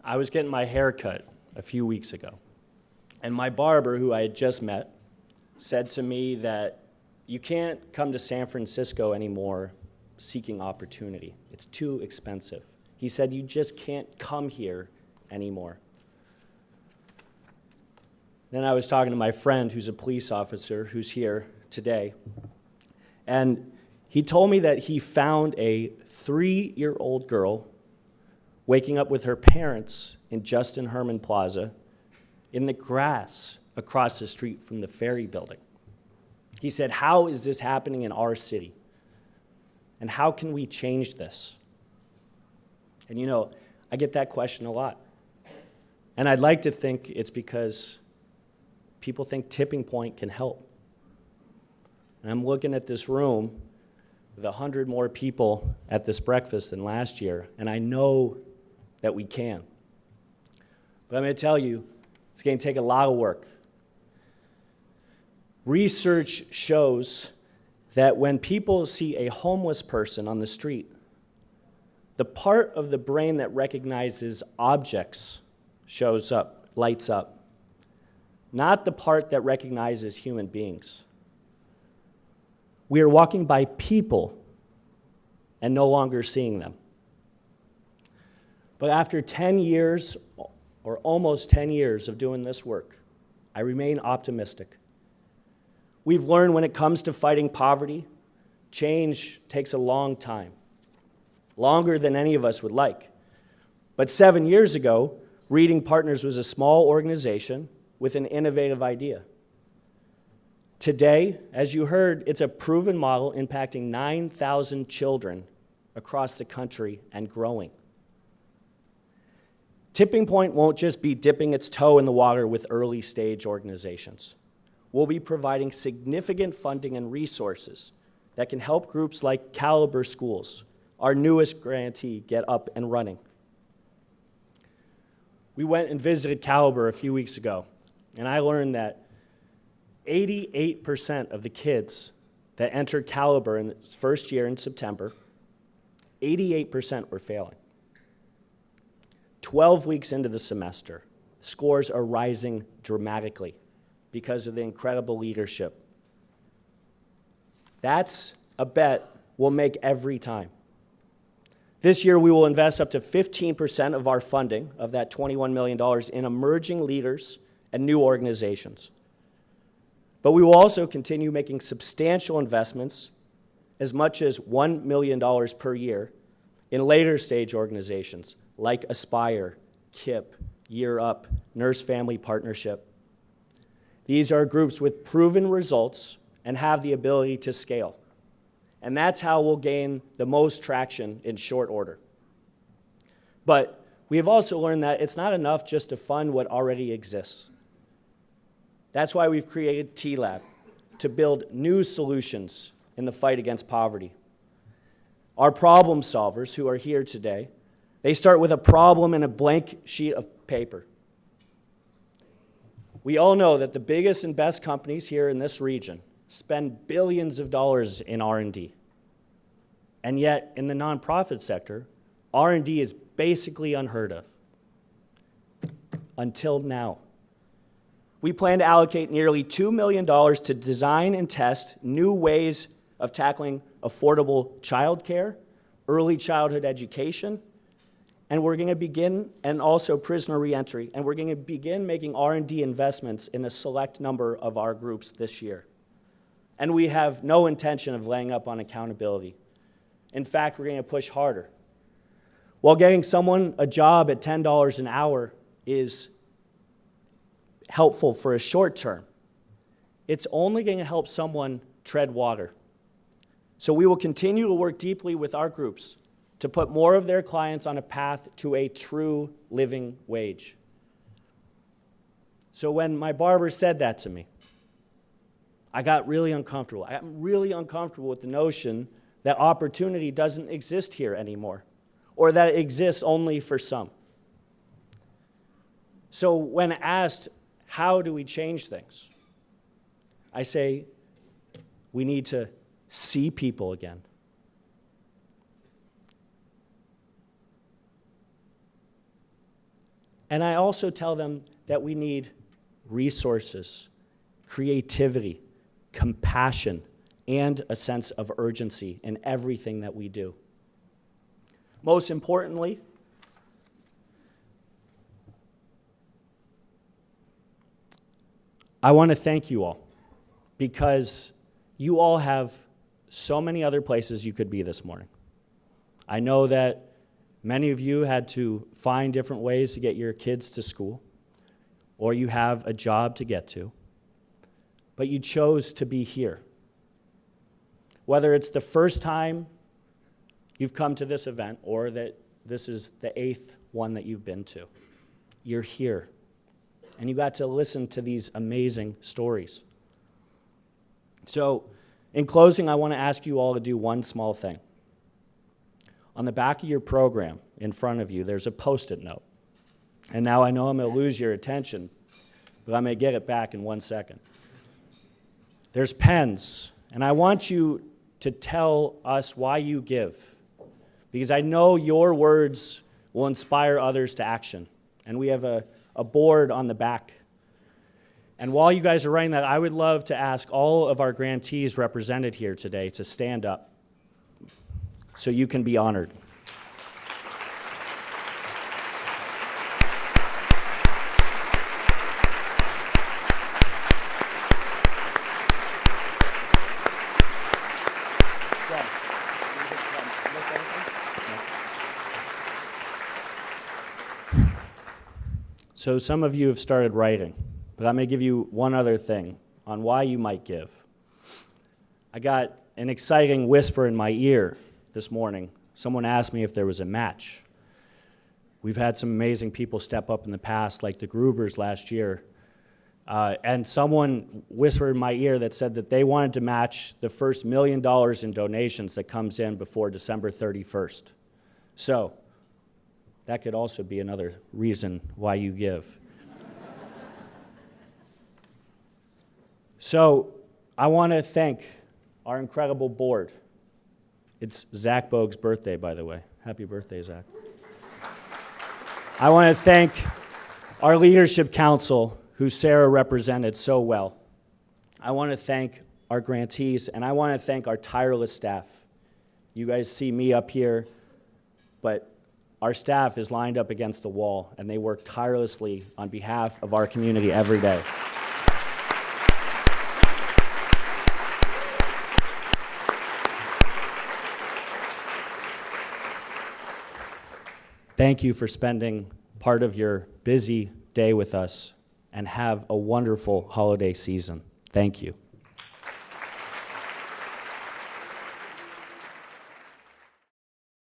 I was getting my hair cut a few weeks ago, and my barber, who I had just met, said to me that you can't come to San Francisco anymore seeking opportunity. It's too expensive. He said you just can't come here anymore. Then I was talking to my friend who's a police officer who's here today, and he told me that he found a 3-year-old girl waking up with her parents in Justin Herman Plaza in the grass across the street from the Ferry Building. He said, how is this happening in our city? And how can we change this? And you know, I get that question a lot. And I'd like to think it's because people think Tipping Point can help. And I'm looking at this room with 100 more people at this breakfast than last year, and I know that we can. But I'm going to tell you, it's going to take a lot of work. Research shows that when people see a homeless person on the street, the part of the brain that recognizes objects shows up, lights up, not the part that recognizes human beings. We are walking by people and no longer seeing them. But after 10 years, or almost 10 years of doing this work, I remain optimistic. We've learned when it comes to fighting poverty, change takes a long time, longer than any of us would like. But 7 years ago, Reading Partners was a small organization with an innovative idea. Today, as you heard, it's a proven model impacting 9,000 children across the country and growing. Tipping Point won't just be dipping its toe in the water with early stage organizations. We'll be providing significant funding and resources that can help groups like Caliber Schools, our newest grantee, get up and running. We went and visited Caliber a few weeks ago, and I learned that 88% of the kids that entered Caliber in its first year in September, 88% were failing. 12 weeks into the semester, scores are rising dramatically because of the incredible leadership. That's a bet we'll make every time. This year, we will invest up to 15% of our funding, of that $21 million, in emerging leaders and new organizations. But we will also continue making substantial investments, as much as $1 million per year, in later stage organizations like Aspire, KIP, Year Up, Nurse Family Partnership. These are groups with proven results and have the ability to scale. And that's how we'll gain the most traction in short order. But we have also learned that it's not enough just to fund what already exists. That's why we've created T-Lab, to build new solutions in the fight against poverty. Our problem solvers who are here today, they start with a problem and a blank sheet of paper. We all know that the biggest and best companies here in this region spend billions of dollars in R&D. And yet, in the nonprofit sector, R&D is basically unheard of. Until now. We plan to allocate nearly $2 million to design and test new ways of tackling affordable childcare, early childhood education, and we're going to begin, and also prisoner reentry, and we're going to begin making R&D investments in a select number of our groups this year. And we have no intention of laying up on accountability. In fact, we're going to push harder. While getting someone a job at $10 an hour is helpful for a short term, it's only going to help someone tread water. So we will continue to work deeply with our groups to put more of their clients on a path to a true living wage. So when my barber said that to me, I got really uncomfortable. I got really uncomfortable with the notion that opportunity doesn't exist here anymore, or that it exists only for some. So when asked, how do we change things? I say, we need to see people again. And I also tell them that we need resources, creativity, compassion, and a sense of urgency in everything that we do. Most importantly, I want to thank you all, because you all have so many other places you could be this morning. I know that many of you had to find different ways to get your kids to school, or you have a job to get to, but you chose to be here. Whether it's the first time you've come to this event or that this is the 8th one that you've been to, you're here. And you got to listen to these amazing stories. So, in closing, I want to ask you all to do one small thing. On the back of your program, in front of you, there's a Post-it note. And now I know I'm going to lose your attention, but I'm going to get it back in 1 second. There's pens, and I want you to tell us why you give, because I know your words will inspire others to action. And we have a board on the back. And while you guys are writing that, I would love to ask all of our grantees represented here today to stand up so you can be honored. So some of you have started writing, but I'm going to give you one other thing on why you might give. I got an exciting whisper in my ear this morning. Someone asked me if there was a match. We've had some amazing people step up in the past, like the Grubers last year. And someone whispered in my ear that said that they wanted to match the first $1 million in donations that comes in before December 31st. So that could also be another reason why you give. So I want to thank our incredible board. It's Zach Bogue's birthday, by the way. Happy birthday, Zach. I want to thank our leadership council, who Sarah represented so well. I want to thank our grantees, and I want to thank our tireless staff. You guys see me up here, but our staff is lined up against the wall, and they work tirelessly on behalf of our community every day. Thank you for spending part of your busy day with us, and have a wonderful holiday season. Thank you.